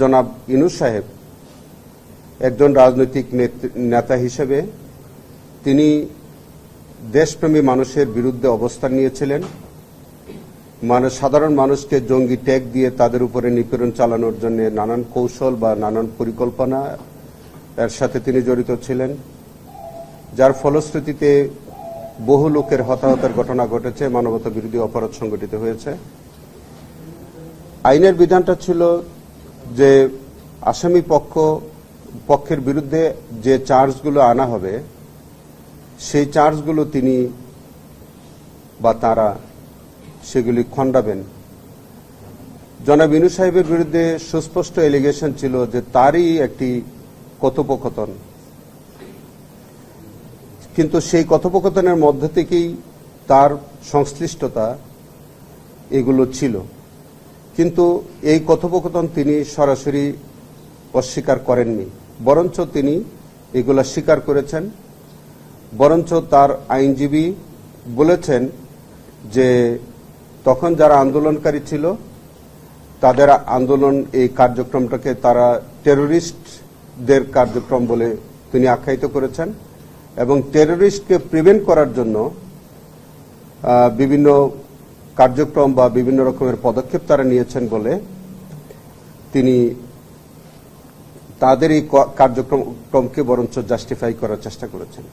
জনাব ইউনূস সাহেব একজন রাজনৈতিক নেতা হিসেবে তিনি দেশপ্রেমী মানুষের বিরুদ্ধে অবস্থান নিয়েছিলেন। সাধারণ মানুষকে জঙ্গি ট্যাগ দিয়ে তাদের উপরে নিপীড়ন চালানোর জন্য নানান কৌশল বা নানান পরিকল্পনা এর সাথে তিনি জড়িত ছিলেন, যার ফলশ্রুতিতে বহু লোকের হতাহতের ঘটনা ঘটেছে, মানবতা বিরোধী অপরাধ সংঘটিত হয়েছে। আইনের বিধানটা ছিল যে আসামি পক্ষের বিরুদ্ধে যে চার্জগুলো আনা হবে সেই চার্জগুলো তিনি বা তারা সেগুলি খণ্ডাবেন। জনাব ইউনূস সাহেবের বিরুদ্ধে সুস্পষ্ট এলিগেশন ছিল যে তারই একটি কথোপকথন, কিন্তু সেই কথোপকথনের মধ্যে থেকেই তার সংশ্লিষ্টতা এগুলো ছিল, কিন্তু এই কথোপকথন তিনি সরাসরি অস্বীকার করেননি, বরঞ্চ তিনি এগুলা স্বীকার করেছেন। বরঞ্চ তার আইনজীবী বলেছেন যে তখন যারা আন্দোলনকারী ছিল তাদের আন্দোলন এই কার্যক্রমটাকে তারা টেরোরিস্টদের কার্যক্রম বলে তিনি আখ্যায়িত করেছেন এবং টেরোরিস্টকে প্রিভেন্ট করার জন্য বিভিন্ন কার্যক্রম বা বিভিন্ন রকমের পদক্ষেপ তারা নিয়েছেন বলে তিনি তাদের এই কার্যক্রমকে বরঞ্চ জাস্টিফাই করার চেষ্টা করেছেন।